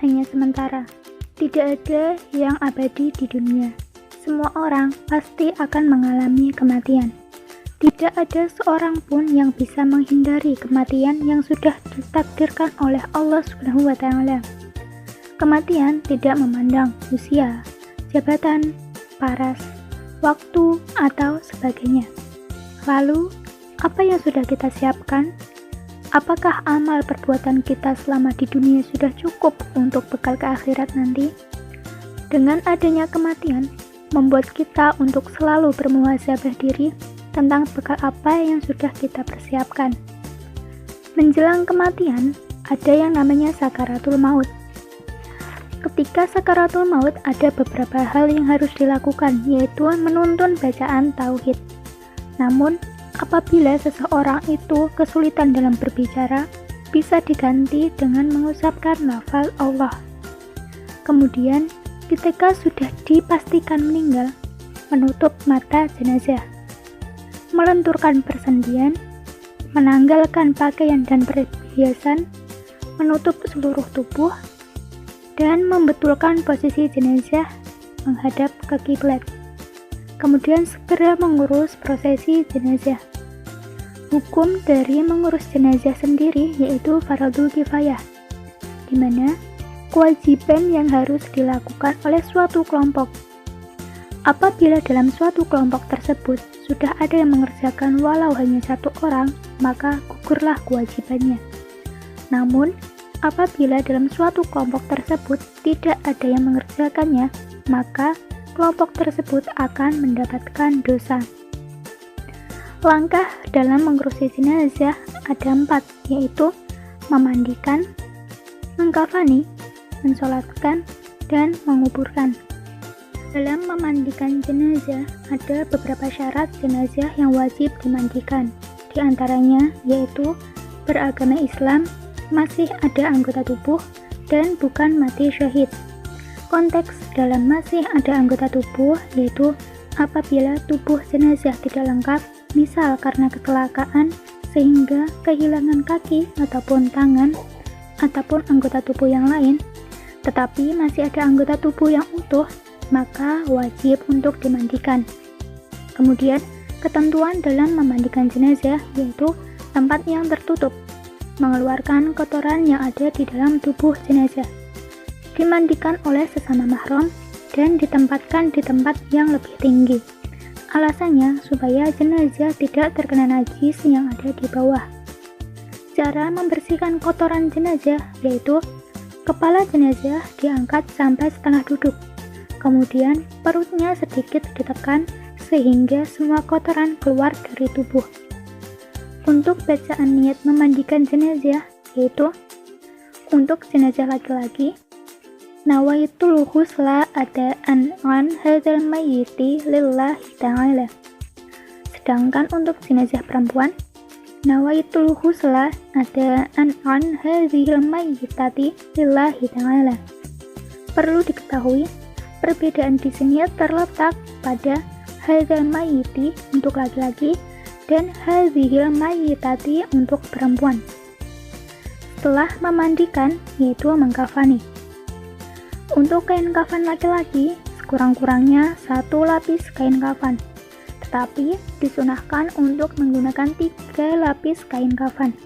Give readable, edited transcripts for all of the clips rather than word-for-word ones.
hanya sementara. Tidak ada yang abadi di dunia. Semua orang pasti akan mengalami kematian. Tidak ada seorang pun yang bisa menghindari kematian yang sudah ditakdirkan oleh Allah SWT. Kematian tidak memandang usia, jabatan, paras, waktu, atau sebagainya. Lalu, apa yang sudah kita siapkan? Apakah amal perbuatan kita selama di dunia sudah cukup untuk bekal ke akhirat nanti? Dengan adanya kematian, membuat kita untuk selalu bermuhasabah diri tentang bekal apa yang sudah kita persiapkan. Menjelang kematian, ada yang namanya sakaratul maut. Ketika sakaratul maut, ada beberapa hal yang harus dilakukan, yaitu menuntun bacaan tauhid. Namun, apabila seseorang itu kesulitan dalam berbicara, bisa diganti dengan mengucapkan lafal Allah. Kemudian, ketika sudah dipastikan meninggal, menutup mata jenazah, melenturkan persendian, menanggalkan pakaian dan perhiasan, menutup seluruh tubuh, dan membetulkan posisi jenazah menghadap ke kiblat. Kemudian segera mengurus prosesi jenazah. Hukum dari mengurus jenazah sendiri yaitu fardhu kifayah, di mana kewajiban yang harus dilakukan oleh suatu kelompok. Apabila dalam suatu kelompok tersebut sudah ada yang mengerjakan walau hanya satu orang, maka gugurlah kewajibannya. Namun, apabila dalam suatu kelompok tersebut tidak ada yang mengerjakannya, maka kelompok tersebut akan mendapatkan dosa. Langkah dalam mengurusi jenazah ada 4, yaitu memandikan, mengkafani, mensolatkan, dan menguburkan. Dalam memandikan jenazah, ada beberapa syarat jenazah yang wajib dimandikan. Di antaranya yaitu beragama Islam, masih ada anggota tubuh, dan bukan mati syahid. Konteks dalam masih ada anggota tubuh yaitu apabila tubuh jenazah tidak lengkap, misal karena kecelakaan sehingga kehilangan kaki ataupun tangan ataupun anggota tubuh yang lain, tetapi masih ada anggota tubuh yang utuh, maka wajib untuk dimandikan. Kemudian, ketentuan dalam memandikan jenazah yaitu tempat yang tertutup, mengeluarkan kotoran yang ada di dalam tubuh jenazah, dimandikan oleh sesama mahram, dan ditempatkan di tempat yang lebih tinggi. Alasannya supaya jenazah tidak terkena najis yang ada di bawah. Cara membersihkan kotoran jenazah yaitu kepala jenazah diangkat sampai setengah duduk. Kemudian perutnya sedikit ditekan sehingga semua kotoran keluar dari tubuh. Untuk bacaan niat memandikan jenazah yaitu untuk jenazah laki-laki, nawaitul husla adaan an hadzal mayyiti lillahi ta'ala. Sedangkan untuk jenazah perempuan, nawaitul husla adaan an hadzal mayyitati lillahi ta'ala. Perlu diketahui, perbedaan di sini terletak pada hadzal mayyiti untuk laki-laki dan hadzal mayyitati untuk perempuan. Setelah memandikan yaitu mengkafani. Untuk kain kafan laki-laki, sekurang-kurangnya 1 lapis kain kafan, tetapi disunahkan untuk menggunakan 3 lapis kain kafan.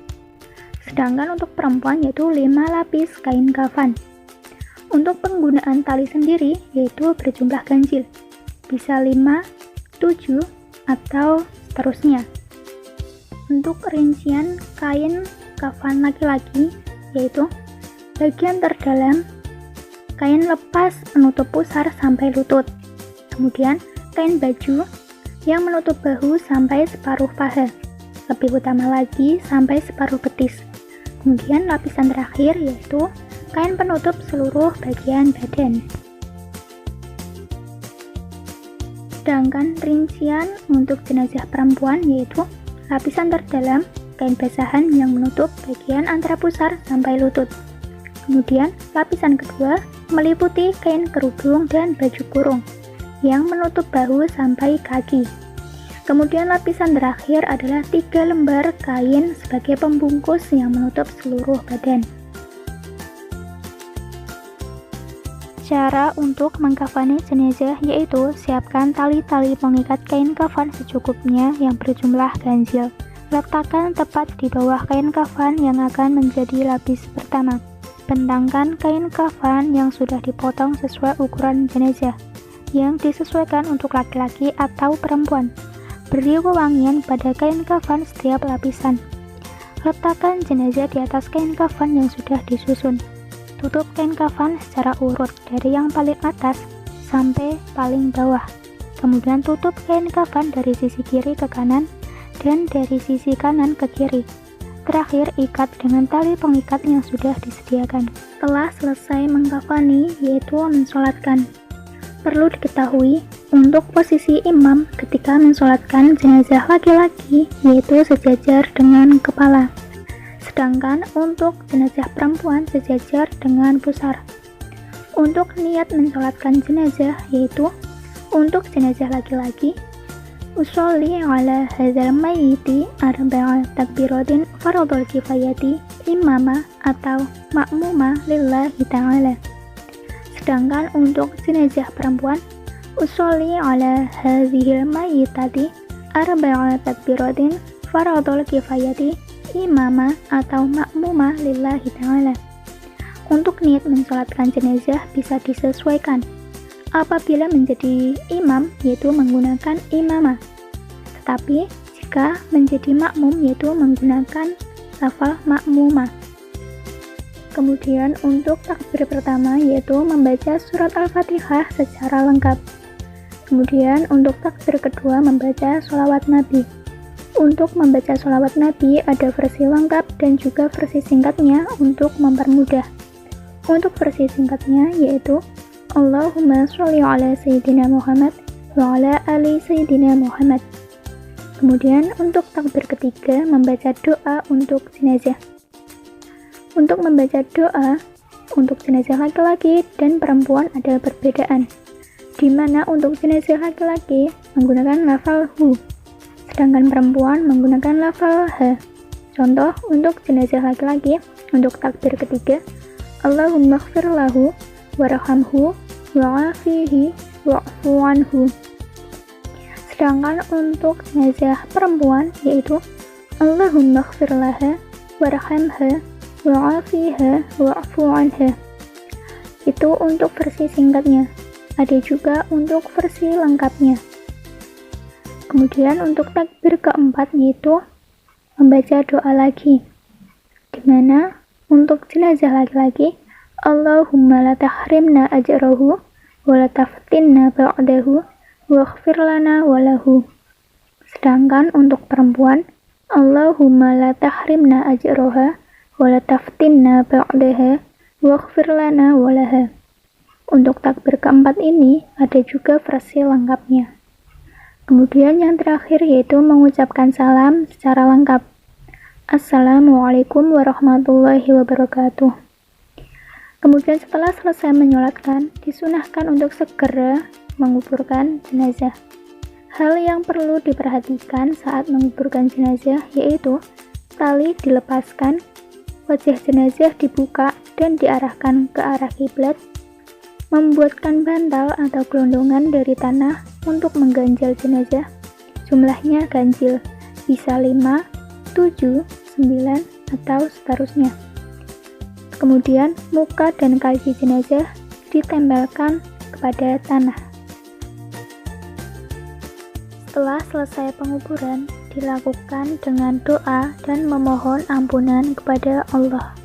Sedangkan untuk perempuan yaitu 5 lapis kain kafan. Untuk penggunaan tali sendiri yaitu berjumlah ganjil, bisa 5, 7, atau seterusnya. Untuk rincian kain kafan laki-laki yaitu bagian terdalam kain lepas menutup pusar sampai lutut, kemudian kain baju yang menutup bahu sampai separuh paha, lebih utama lagi sampai separuh betis. Kemudian lapisan terakhir yaitu kain penutup seluruh bagian badan. Sedangkan rincian untuk jenazah perempuan yaitu lapisan terdalam kain basahan yang menutup bagian antara pusar sampai lutut. Kemudian lapisan kedua meliputi kain kerudung dan baju kurung yang menutup bahu sampai kaki. Kemudian lapisan terakhir adalah 3 lembar kain sebagai pembungkus yang menutup seluruh badan. Cara untuk mengkafani jenazah yaitu siapkan tali-tali pengikat kain kafan secukupnya yang berjumlah ganjil. Letakkan tepat di bawah kain kafan yang akan menjadi lapis pertama. Bentangkan kain kafan yang sudah dipotong sesuai ukuran jenazah, yang disesuaikan untuk laki-laki atau perempuan. Beri wewangian pada kain kafan setiap lapisan. Letakkan jenazah di atas kain kafan yang sudah disusun. Tutup kain kafan secara urut dari yang paling atas sampai paling bawah. Kemudian tutup kain kafan dari sisi kiri ke kanan dan dari sisi kanan ke kiri. Terakhir, ikat dengan tali pengikat yang sudah disediakan. Setelah selesai mengkafani, yaitu mensolatkan. Perlu diketahui, untuk posisi imam ketika mensolatkan jenazah laki-laki, yaitu sejajar dengan kepala. Sedangkan untuk jenazah perempuan sejajar dengan pusar. Untuk niat mensolatkan jenazah yaitu untuk jenazah laki-laki, usolli ala hadzal mayyiti arba'a takbiratin fardhul kifayati imama atau makmuma lillahi ta'ala. Sedangkan untuk jenazah perempuan, usolli ala hadzal mayyitati arba'a takbiratin fardhul kifayati imama atau makmuma lillahi ta'ala. Untuk niat mensolatkan jenazah bisa disesuaikan. Apabila menjadi imam yaitu menggunakan imamah, tetapi jika menjadi makmum yaitu menggunakan lafal makmumah. Kemudian untuk takbir pertama yaitu membaca surat Al-Fatihah secara lengkap. Kemudian untuk takbir kedua membaca sholawat Nabi. Untuk membaca sholawat Nabi ada versi lengkap dan juga versi singkatnya untuk mempermudah. Untuk versi singkatnya yaitu Allahumma sholli ala Sayyidina Muhammad wa ala ali Sayyidina Muhammad. Kemudian untuk takbir ketiga membaca doa untuk jenazah. Untuk membaca doa untuk jenazah laki-laki dan perempuan ada perbedaan, di mana untuk jenazah laki-laki menggunakan lafal hu, sedangkan perempuan menggunakan lafal ha. Contoh untuk jenazah laki-laki untuk takbir ketiga, Allahumma ighfir lahu warhamhu wa'afihi wa'fu anhu. Sedangkan untuk jenazah perempuan yaitu Allahumma ighfir laha warhamha wa'afiha wa'fu anha. Itu untuk versi singkatnya. Ada juga untuk versi lengkapnya. Kemudian untuk takbir keempat yaitu membaca doa lagi, di mana untuk jenazah laki-laki Allahumma la tahrimna ajrahu wa la taftinna ba'dahu waghfir lana wa lahu. Sedangkan untuk perempuan Allahumma la tahrimna ajraha wa la taftinna ba'daha waghfir lana wa laha. Untuk takbir keempat ini ada juga versi lengkapnya. Kemudian yang terakhir yaitu mengucapkan salam secara lengkap. Assalamualaikum warahmatullahi wabarakatuh. Kemudian setelah selesai menyolatkan, disunahkan untuk segera menguburkan jenazah. Hal yang perlu diperhatikan saat menguburkan jenazah yaitu tali dilepaskan, wajah jenazah dibuka dan diarahkan ke arah kiblat, membuatkan bantal atau gelondongan dari tanah untuk mengganjal jenazah. Jumlahnya ganjil, bisa 5, 7, 9, atau seterusnya. Kemudian muka dan kaki jenazah ditempelkan kepada tanah. Setelah selesai penguburan, dilakukan dengan doa dan memohon ampunan kepada Allah.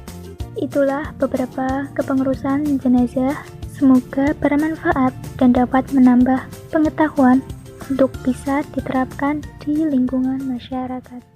Itulah beberapa kepengurusan jenazah. Semoga bermanfaat dan dapat menambah pengetahuan untuk bisa diterapkan di lingkungan masyarakat.